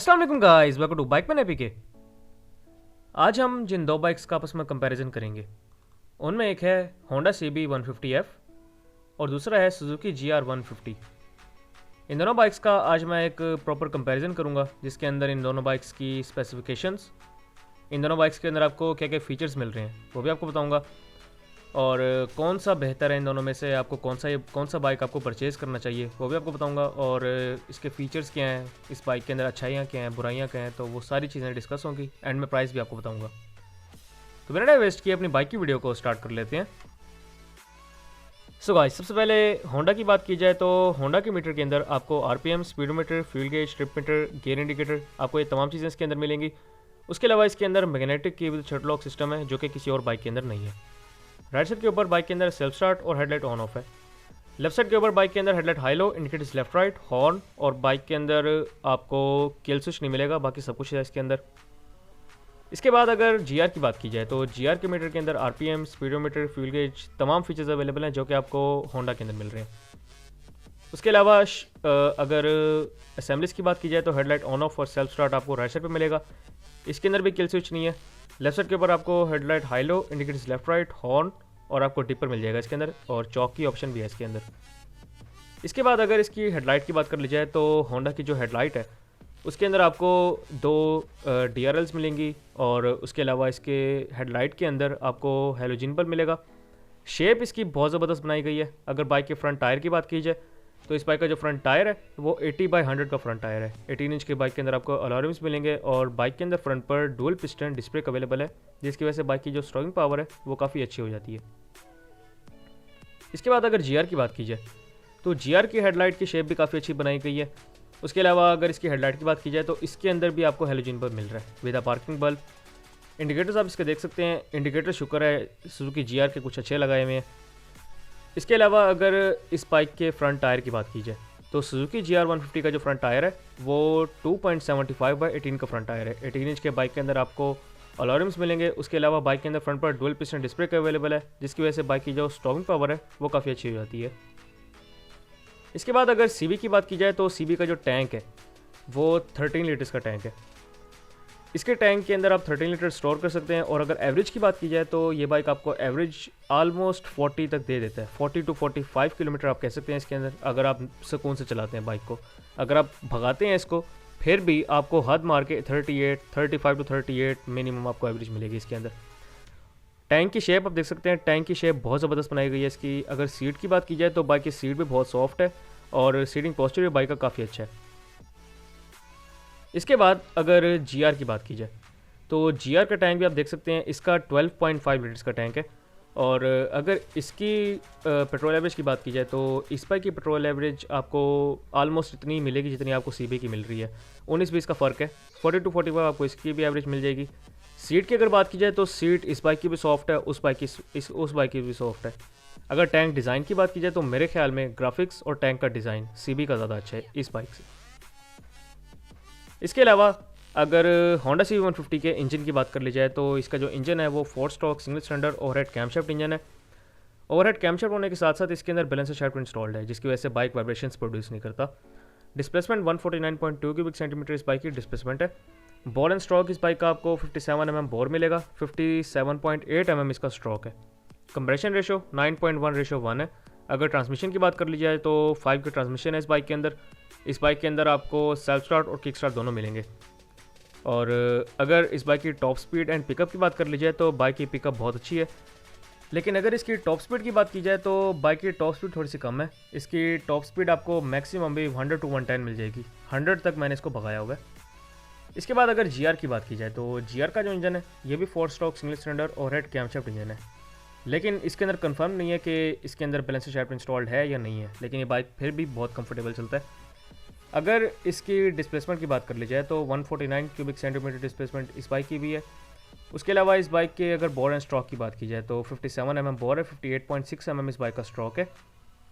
अस्सलाम वालेकुम guys, welcome to bike man APK. आज हम जिन दो बाइक्स का आपस में कंपैरिजन करेंगे उनमें एक है होंडा CB 150F और दूसरा है सुजुकी GR 150। इन दोनों बाइक्स का आज मैं एक प्रॉपर कंपैरिजन करूंगा, जिसके अंदर इन दोनों बाइक्स की स्पेसिफिकेशंस, इन दोनों बाइक्स के अंदर आपको क्या क्या फ़ीचर्स मिल रहे हैं वो भी आपको बताऊंगा, और कौन सा बेहतर है इन दोनों में से, आपको कौन सा बाइक आपको परचेज़ करना चाहिए वो भी आपको बताऊंगा, और इसके फ़ीचर्स क्या हैं, इस बाइक के अंदर अच्छाइयाँ क्या हैं, बुराइयाँ क्या हैं, तो वो सारी चीज़ें डिस्कस होंगी। एंड में प्राइस भी आपको बताऊंगा। तो बिना टाइम वेस्ट किए अपनी बाइक की वीडियो को स्टार्ट कर लेते हैं। सो गाइस, सबसे पहले होंडा की बात की जाए तो होंडा के मीटर के अंदर आपको RPM, speedometer, fuel gauge, trip meter, gear indicator, आपको ये तमाम चीज़ें इसके अंदर मिलेंगी। उसके अलावा इसके अंदर मैग्नेटिक की विद छट लॉक सिस्टम है, जो कि किसी और बाइक के अंदर नहीं है। राइट साइड के ऊपर बाइक के अंदर सेल्फ स्टार्ट और हेडलाइट ऑन ऑफ है। लेफ्ट साइड के ऊपर बाइक के अंदर headlight high low, indicators left right, horn, और बाइक के अंदर आपको किल स्विच नहीं मिलेगा, बाकी सब कुछ है इसके अंदर। इसके बाद अगर GR की बात की जाए तो GR के मीटर के अंदर RPM, स्पीडोमीटर, फ्यूल गेज, तमाम फीचर्स अवेलेबल हैं जो कि आपको होंडा के अंदर मिल रहे हैं। उसके अलावा अगर असेंबलीज की बात की जाए तो हेडलाइट ऑन ऑफ और सेल्फ स्टार्ट आपको राइट साइड पे मिलेगा। इसके अंदर भी किल स्विच नहीं है। लेफ्ट साइड के ऊपर आपको headlight high low, indicators left right, horn, और आपको डिपर मिल जाएगा इसके अंदर, और चौक की ऑप्शन भी है इसके अंदर। इसके बाद अगर इसकी हेडलाइट की बात कर ली जाए तो होंडा की जो हेडलाइट है उसके अंदर आपको दो DRLs मिलेंगी, और उसके अलावा इसके हेडलाइट के अंदर आपको हेलोजन बल्ब मिलेगा। शेप इसकी बहुत ज़बरदस्त बनाई गई है। अगर बाइक के फ्रंट टायर की बात की जाए तो इस बाइक का जो फ्रंट टायर है वो 80/100 का फ्रंट टायर है। 18 इंच के बाइक के अंदर आपको अलॉय मिलेंगे, और बाइक के अंदर फ्रंट पर dual piston disc brake available है, जिसकी वजह से बाइक की जो स्ट्रोइंग पावर है वो काफ़ी अच्छी हो जाती है। इसके बाद अगर GR की बात की जाए तो GR की हेडलाइट की शेप भी काफ़ी अच्छी बनाई गई है। उसके अलावा अगर इसकी हेडलाइट की बात की जाए तो इसके अंदर भी आपको हेलोजन बल्ब मिल रहा है with a parking bulb. Indicators आप इसके देख सकते हैं, इंडिकेटर शुक्र है सुजुकी GR के कुछ अच्छे लगाए हुए हैं। इसके अलावा अगर इस बाइक के फ्रंट टायर की बात की जाए तो सुजुकी GR 150 का जो फ्रंट टायर है वो 2.75/18 का फ्रंट टायर है। 18 इंच के बाइक के अंदर आपको अलॉयम्स मिलेंगे। उसके अलावा बाइक के अंदर फ्रंट पर dual piston disc brake available है, जिसकी वजह से बाइक की जो स्टॉपिंग पावर है वो काफ़ी अच्छी हो जाती है। इसके बाद अगर CB की बात की जाए तो CB का जो टैंक है वो 13 लीटर्स का टैंक है। इसके टैंक के अंदर आप 13 लीटर स्टोर कर सकते हैं, और अगर एवरेज की बात की जाए तो ये बाइक आपको एवरेज ऑलमोस्ट 40 तक दे देता है। 40 to 45 किलोमीटर आप कह सकते हैं इसके अंदर, अगर आप सुकून से चलाते हैं बाइक को। अगर आप भगाते हैं इसको फिर भी आपको हद मार के 35 to 38 मिनिमम आपको एवरेज मिलेगी इसके अंदर। टैंक की शेप आप देख सकते हैं, टैंक की शेप बहुत ज़बरदस्त बनाई गई है इसकी। अगर सीट की बात की जाए तो बाइक की सीट भी बहुत सॉफ्ट है, और सीटिंग पोस्चर भी बाइक का काफ़ी अच्छा है। इसके बाद अगर GR की बात की जाए तो GR का टैंक भी आप देख सकते हैं, इसका 12.5 लीटर्स का टैंक है। और अगर इसकी पेट्रोल एवरेज की बात की जाए तो इस बाइक की पेट्रोल एवरेज आपको ऑलमोस्ट इतनी मिलेगी जितनी आपको CB की मिल रही है। 19-20 का फ़र्क है। 40 to 45 आपको इसकी भी एवरेज मिल जाएगी। सीट की अगर बात की जाए तो सीट इस बाइक की भी सॉफ्ट है, उस बाइक की भी सॉफ्ट है। अगर टैंक डिज़ाइन की बात की जाए तो मेरे ख्याल में ग्राफिक्स और टैंक का डिज़ाइन CB का ज़्यादा अच्छा है इस बाइक से। इसके अलावा अगर होंडा CB 150 के इंजन की बात कर ली जाए तो इसका जो इंजन है वो 4 stroke single cylinder overhead camshaft engine है। ओवरहेड कैमशाफ्ट होने के साथ साथ इसके अंदर बैलेंसर शाफ्ट इंस्टॉल्ड है, जिसकी वजह से बाइक वाइब्रेशंस प्रोड्यूस नहीं करता। डिस्प्लेसमेंट 149.2 क्यूबिक सेंटीमीटर इस बाइक की डिस्प्लेसमेंट है। बॉल एंड स्ट्रोक इस बाइक का आपको 57 mm बोर मिलेगा, 57.8 mm इसका स्ट्रोक है। कंप्रेशन रेशो 9.1:1 है। अगर ट्रांसमिशन की बात कर ली जाए तो 5 की ट्रांसमिशन है इस बाइक के अंदर। इस बाइक के अंदर आपको सेल्फ स्टार्ट और किक स्टार्ट दोनों मिलेंगे। और अगर इस बाइक की टॉप स्पीड एंड पिकअप की बात कर ली जाए तो बाइक की पिकअप बहुत अच्छी है, लेकिन अगर इसकी टॉप स्पीड की बात की जाए तो बाइक की टॉप स्पीड थोड़ी सी कम है। इसकी टॉप स्पीड आपको मैक्सिमम भी 100 to 110 मिल जाएगी। 100 तक मैंने इसको भगाया हुआ है। इसके बाद अगर GR की बात की जाए तो GR का जो इंजन है ये भी 4 stroke single cylinder overhead camshaft engine है, लेकिन इसके अंदर कंफर्म नहीं है कि इसके अंदर बैलेंसर शाफ्ट इंस्टॉल्ड है या नहीं है, लेकिन ये बाइक फिर भी बहुत कंफर्टेबल चलता है। अगर इसकी डिस्प्लेसमेंट की बात कर ली जाए तो 149 क्यूबिक सेंटीमीटर डिस्प्लेसमेंट इस बाइक की भी है। उसके अलावा इस बाइक के अगर बोर एंड स्ट्रोक की बात की जाए तो 57 mm बोर है, 58.6 mm इस बाइक का स्ट्रोक है।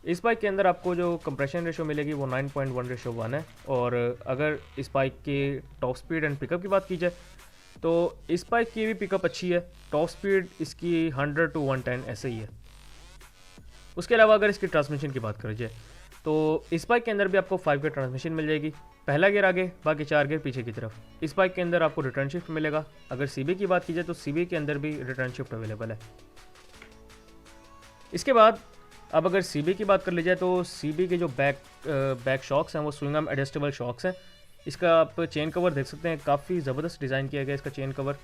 इस बाइक के अंदर आपको जो कंप्रेशन रेशो मिलेगी वो 9.1:1 है। और अगर इस बाइक की टॉप स्पीड एंड पिकअप की बात की जाए तो इस बाइक की भी पिकअप अच्छी है। टॉप स्पीड इसकी 100 to 110 ऐसे ही है। उसके अलावा अगर इसकी ट्रांसमिशन की बात करी जाए तो इस बाइक के अंदर भी आपको 5 की ट्रांसमिशन मिल जाएगी। पहला गियर आगे, बाकी 4 गियर पीछे की तरफ। इस बाइक के अंदर आपको रिटर्न शिफ्ट मिलेगा। अगर सीबी की बात की जाए तो सीबी के अंदर भी रिटर्न शिफ्ट अवेलेबल है। इसके बाद अब अगर सीबी की बात कर ली जाए तो सीबी के जो बैक शॉक्स हैं वो स्विंग आर्म एडजस्टेबल शॉक्स हैं। इसका आप चेन कवर देख सकते हैं, काफ़ी ज़बरदस्त डिज़ाइन किया गया इसका चेन कवर।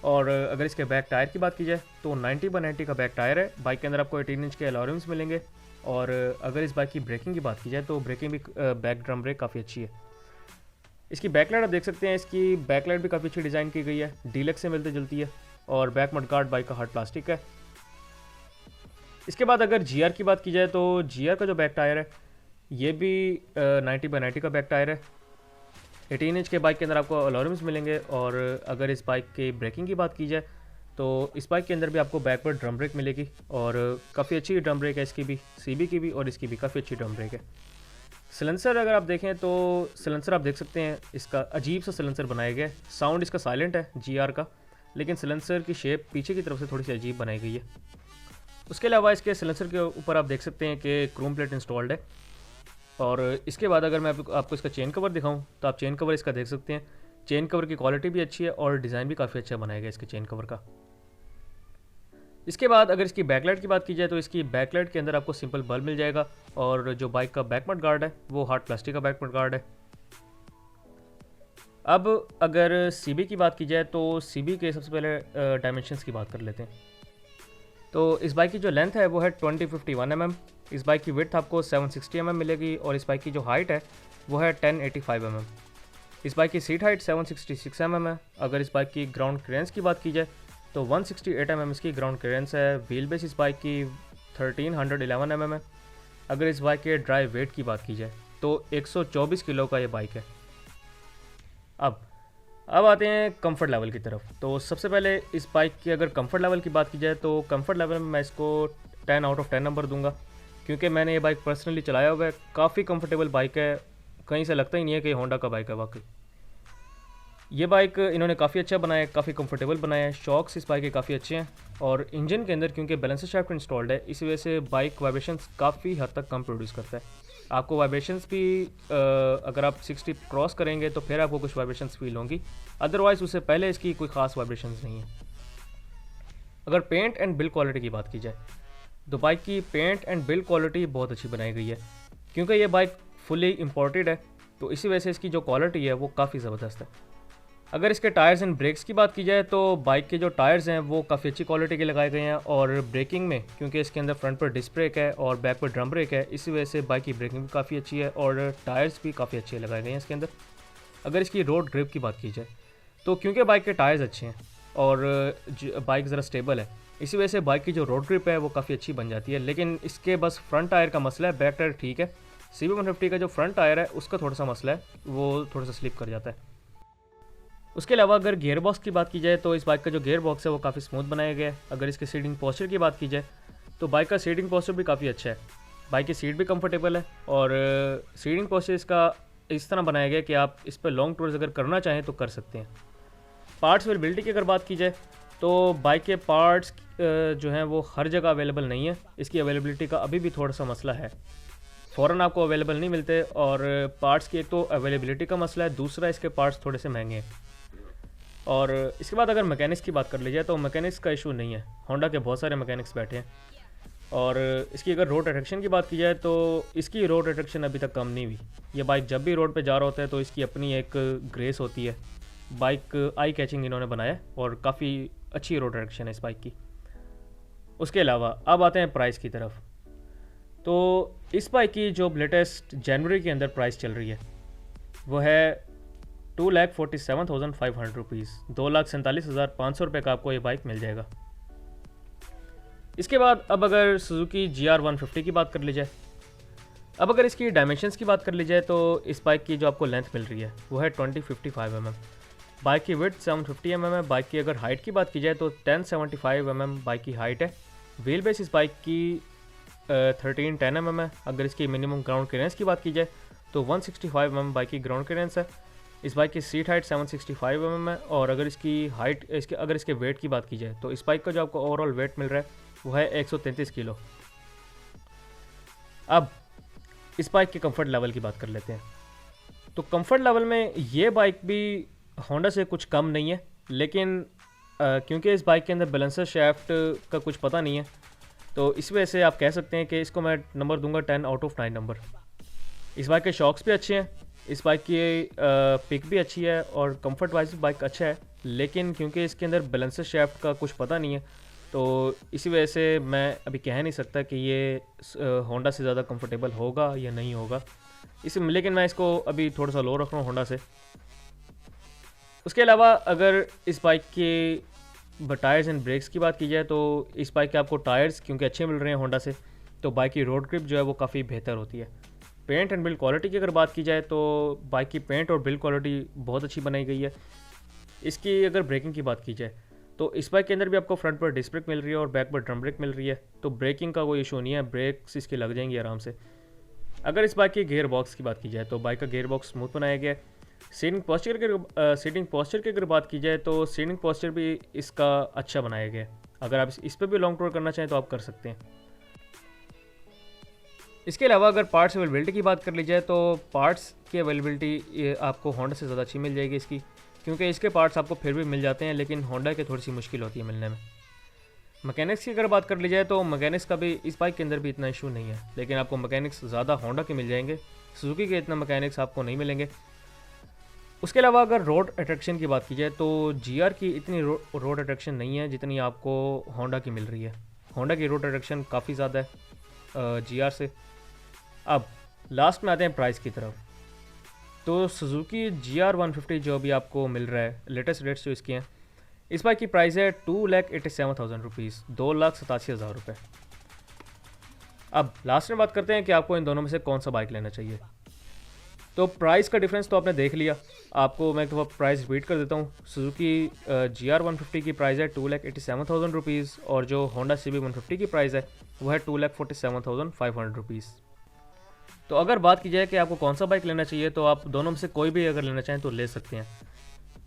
और अगर इसके बैक टायर की बात की जाए तो 90/90 का बैक टायर है। बाइक के अंदर आपको 18 इंच के अलॉय रिम्स मिलेंगे। और अगर इस बाइक की ब्रेकिंग की बात की जाए तो ब्रेकिंग भी बैक ड्रम ब्रेक काफ़ी अच्छी है। इसकी बैकलाइट आप देख सकते हैं, इसकी बैकलाइट भी काफ़ी अच्छी डिज़ाइन की गई है, डीलक्स से मिलती जुलती है। और बैक मड गार्ड बाइक का हार्ड प्लास्टिक है। इसके बाद अगर जीआर की बात की जाए तो जीआर का जो बैक टायर है ये भी 90/90 का बैक टायर है। 18 इंच के बाइक के अंदर आपको अलॉय रिम्स मिलेंगे। और अगर इस बाइक की ब्रेकिंग की बात की जाए तो इस बाइक के अंदर भी आपको बैकवर्ड ड्रम ब्रेक मिलेगी। और काफ़ी अच्छी ड्रम ब्रेक है इसकी भी, सीबी की भी और इसकी भी काफ़ी अच्छी ड्रम ब्रेक है। सिलेंसर अगर आप देखें तो सिलेंसर आप देख सकते हैं, इसका अजीब सा सिलेंसर बनाया गया है। साउंड इसका साइलेंट है जीआर का, लेकिन सिलेंसर की शेप पीछे की तरफ से थोड़ी सी अजीब बनाई गई है। उसके अलावा इसके सिलेंसर के ऊपर आप देख सकते हैं कि क्रोम प्लेट इंस्टॉल्ड है। और इसके बाद अगर मैं आपको इसका चेन कवर दिखाऊं तो आप चेन कवर इसका देख सकते हैं। चेन कवर की क्वालिटी भी अच्छी है और डिज़ाइन भी काफ़ी अच्छा बनाया गया इसके चेन कवर का। इसके बाद अगर इसकी बैकलाइट की बात की जाए तो इसकी बैकलाइट के अंदर आपको सिंपल बल्ब मिल जाएगा। और जो बाइक का बैक मड गार्ड है वो हार्ड प्लास्टिक का बैक मड गार्ड है। अब अगर सीबी की बात की जाए तो सीबी के सबसे पहले डायमेंशंस की बात कर लेते हैं। तो इस बाइक की जो लेंथ है वो है 2051 mm। इस बाइक की विड्थ आपको 760 mm मिलेगी। और इस बाइक की जो हाइट है वो है 1085 mm। इस बाइक की सीट हाइट 766 mm है। अगर इस बाइक की ग्राउंड क्लियरेंस की बात की जाए तो 168 mm इसकी ग्राउंड क्लियरेंस है। व्हील बेस इस बाइक की 1311 mm है। अगर इस बाइक के ड्राइव वेट की बात की जाए तो 124 किलो का ये बाइक है। अब आते हैं कंफर्ट लेवल की तरफ। तो सबसे पहले इस बाइक की अगर कंफर्ट लेवल की बात की जाए तो कंफर्ट लेवल में मैं इसको 10 आउट ऑफ 10 नंबर दूंगा, क्योंकि मैंने ये बाइक पर्सनली चलाया हुआ है। काफ़ी कंफर्टेबल बाइक है, कहीं से लगता ही नहीं है कि होंडा का बाइक है। वाकई ये बाइक इन्होंने काफ़ी अच्छा बनाया है, काफ़ी कंफर्टेबल बनाया है। शॉक्स इस बाइक के काफ़ी अच्छे हैं। और इंजन के अंदर क्योंकि बैलेंसर शाफ्ट इंस्टॉल्ड है, इस वजह से बाइक वाइब्रेशंस काफ़ी हद तक कम प्रोड्यूस करता है। आपको वाइब्रेशंस भी अगर आप 60 क्रॉस करेंगे तो फिर आपको कुछ वाइब्रेशंस फील होंगी, अदरवाइज़ उससे पहले इसकी कोई ख़ास वाइब्रेशंस नहीं है। अगर पेंट एंड बिल्ड क्वालिटी की बात की जाए तो बाइक की पेंट एंड बिल्ड क्वालिटी बहुत अच्छी बनाई गई है, क्योंकि ये बाइक फुली इम्पोर्टेड है तो इसी वजह से इसकी जो क्वालिटी है वो काफ़ी ज़बरदस्त है। अगर इसके टायर्स एंड ब्रेक्स की बात की जाए तो बाइक के जो टायर्स हैं वो काफ़ी अच्छी क्वालिटी के लगाए गए हैं। और ब्रेकिंग में क्योंकि इसके अंदर फ्रंट पर डिस्क ब्रेक है और बैक पर ड्रम ब्रेक है, इसी वजह से बाइक की ब्रेकिंग भी काफ़ी अच्छी है और टायर्स भी काफ़ी अच्छे लगाए गए हैं इसके अंदर। अगर इसकी रोड ग्रिप की बात की जाए तो क्योंकि बाइक के टायर्स अच्छे हैं और बाइक ज़रा स्टेबल है, इसी वजह से बाइक की जो रोड ग्रिप है वो काफ़ी अच्छी बन जाती है। लेकिन इसके बस फ्रंट टायर का मसला है, बैक टायर ठीक है। CB 150 का जो फ्रंट टायर है उसका थोड़ा सा मसला है, वो थोड़ा सा स्लिप कर जाता है। उसके अलावा अगर गियर बॉक्स की बात की जाए तो इस बाइक का जो गियर बॉक्स है वो काफ़ी स्मूथ बनाया गया है। अगर इसके सीटिंग पोस्चर की बात की जाए तो बाइक का सीटिंग पोस्चर भी काफ़ी अच्छा है। बाइक की सीट भी कंफर्टेबल है और सीटिंग पोस्चर इसका इस तरह बनाया गया है कि आप इस पर लॉन्ग टूर्स अगर करना चाहें तो कर सकते हैं। पार्ट्स अवेलेबिलिटी की अगर बात की जाए तो बाइक के पार्ट्स जो हैं वो हर जगह अवेलेबल नहीं है। इसकी अवेलेबिलिटी का अभी भी थोड़ा सा मसला है, फ़ौरन आपको अवेलेबल नहीं मिलते। और पार्ट्स की एक तो अवेलेबिलिटी का मसला है, दूसरा इसके पार्ट्स थोड़े से महंगे हैं। और इसके बाद अगर मैकेनिक्स की बात कर ली जाए तो मैकेनिक्स का इशू नहीं है, होंडा के बहुत सारे मैकेनिक्स बैठे हैं। और इसकी अगर रोड अट्रैक्शन की बात की जाए तो इसकी रोड अट्रैक्शन अभी तक कम नहीं हुई। ये बाइक जब भी रोड पे जा रहा होता है तो इसकी अपनी एक ग्रेस होती है। बाइक आई कैचिंग इन्होंने बनाया और काफ़ी अच्छी रोड अट्रैक्शन है इस बाइक की। उसके अलावा अब आते हैं प्राइस की तरफ। तो इस बाइक की जो लेटेस्ट जनवरी के अंदर प्राइस चल रही है वो है 2,47,500 रुपीज़, 2,47,500 रुपये का आपको ये बाइक मिल जाएगा। इसके बाद अब अगर सुजुकी GR 150 की बात कर ली जाए, अब अगर इसकी डायमेंशंस की बात कर ली जाए तो इस बाइक की जो आपको लेंथ मिल रही है वो है 2055 mm। बाइक की विड्थ 750 mm है। बाइक की अगर हाइट की बात की जाए तो 1075 mm बाइक की हाइट है। व्हील बेस इस बाइक की 1310 mm है। अगर इसकी मिनिमम ग्राउंड क्लियरेंस की बात की जाए तो 165 mm बाइक की ग्राउंड क्लियरेंस है। इस बाइक की सीट हाइट 765 mm है। और अगर इसकी हाइट अगर इसके वेट की बात की जाए तो इस बाइक का जो आपको ओवरऑल वेट मिल रहा है वो है 133 किलो। अब इस बाइक के कंफर्ट लेवल की बात कर लेते हैं। तो कंफर्ट लेवल में ये बाइक भी होंडा से कुछ कम नहीं है, लेकिन क्योंकि इस बाइक के अंदर बैलेंसर शाफ्ट का कुछ पता नहीं है, तो इस वजह से आप कह सकते हैं कि इसको मैं नंबर दूंगा 10 आउट ऑफ 9 नंबर। इस बाइक के शॉक्स भी अच्छे हैं, इस बाइक की पिक भी अच्छी है और कंफर्ट वाइज बाइक अच्छा है, लेकिन क्योंकि इसके अंदर बैलेंसर शाफ्ट का कुछ पता नहीं है, तो इसी वजह से मैं अभी कह नहीं सकता कि ये होंडा से ज़्यादा कंफर्टेबल होगा या नहीं होगा। लेकिन मैं इसको अभी थोड़ा सा लो रख रहा हूँ होंडा से। उसके अलावा अगर इस बाइक के टायर्स एंड ब्रेक्स की बात की जाए, तो इस बाइक के आपको टायर्स क्योंकि अच्छे मिल रहे हैं होंडा से, तो बाइक की रोड ग्रिप जो है वो काफ़ी बेहतर होती है। पेंट एंड बिल्ड क्वालिटी की अगर बात की जाए, तो बाइक की पेंट और बिल्ड क्वालिटी बहुत अच्छी बनाई गई है। इसकी अगर ब्रेकिंग की बात की जाए, तो इस बाइक के अंदर भी आपको फ्रंट पर डिस्क ब्रेक मिल रही है और बैक पर ड्रम ब्रेक मिल रही है, तो ब्रेकिंग का कोई इशू नहीं है, ब्रेक्स इसकी लग जाएंगी आराम से। अगर इस बाइक की गेयर बॉक्स की बात की जाए, तो बाइक का गेयर बॉक्स स्मूथ बनाया गया है। सीटिंग पोस्चर की अगर बात की जाए, तो सीटिंग पोस्चर भी इसका अच्छा बनाया गया है। अगर आप इस पर भी लॉन्ग टूर करना चाहें तो आप कर सकते हैं। इसके अलावा अगर पार्ट्स अवेलेबिलिटी की बात कर ली जाए, तो पार्ट्स की अवेलेबिलिटी आपको होंडा से ज़्यादा अच्छी मिल जाएगी इसकी, क्योंकि इसके पार्ट्स आपको फिर भी मिल जाते हैं, लेकिन होंडा के थोड़ी सी मुश्किल होती है मिलने में। मैकेनिक्स की अगर बात कर ली जाए, तो मैकेनिक्स का भी इस बाइक के अंदर भी इतना इशू नहीं है, लेकिन आपको मैकेनिक्स ज़्यादा होंडा के मिल जाएंगे, सुजुकी के इतना मैकेनिक्स आपको नहीं मिलेंगे। उसके अलावा अगर रोड अट्रैक्शन की बात की जाए, तो जीआर की इतनी रोड अट्रैक्शन नहीं है जितनी आपको होंडा की मिल रही है। होंडा की रोड अट्रैक्शन काफ़ी ज़्यादा है जीआर से। अब लास्ट में आते हैं प्राइस की तरफ। तो सुजुकी GR 150 जो अभी आपको मिल रहा है, लेटेस्ट रेट्स जो इसके हैं, इस बाइक की प्राइस है 2,87,000 रुपीज़, 2,87,000 रुपये। अब लास्ट में बात करते हैं कि आपको इन दोनों में से कौन सा बाइक लेना चाहिए। तो प्राइस का डिफरेंस तो आपने देख लिया, आपको मैं एक दफ़ा प्राइस रिपीट कर देता हूँ। सुजुकी GR 150 की प्राइस है 2,87,000 रुपीज़, और जो होंडा CB 150 की प्राइस है वो है 2,47,500 रुपीज़। तो अगर बात की जाए कि आपको कौन सा बाइक लेना चाहिए, तो आप दोनों में से कोई भी अगर लेना चाहें तो ले सकते हैं।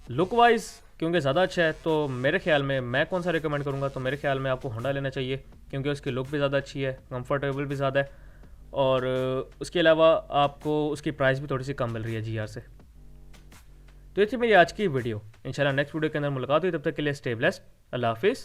लुक वाइज क्योंकि ज़्यादा अच्छा है, तो मेरे ख्याल में मैं कौन सा रिकमेंड करूँगा, तो मेरे ख्याल में आपको होंडा लेना चाहिए, क्योंकि उसकी लुक भी ज़्यादा अच्छी है, कंफर्टेबल भी ज़्यादा है, और उसके अलावा आपको उसकी प्राइस भी थोड़ी सी कम मिल रही है GR से। तो ये थी मेरी आज की वीडियो। इंशाल्लाह नेक्स्ट वीडियो के अंदर मुलाकात हुई, तब तक के लिए स्टे ब्लेस्ड। अल्लाह हाफिज़।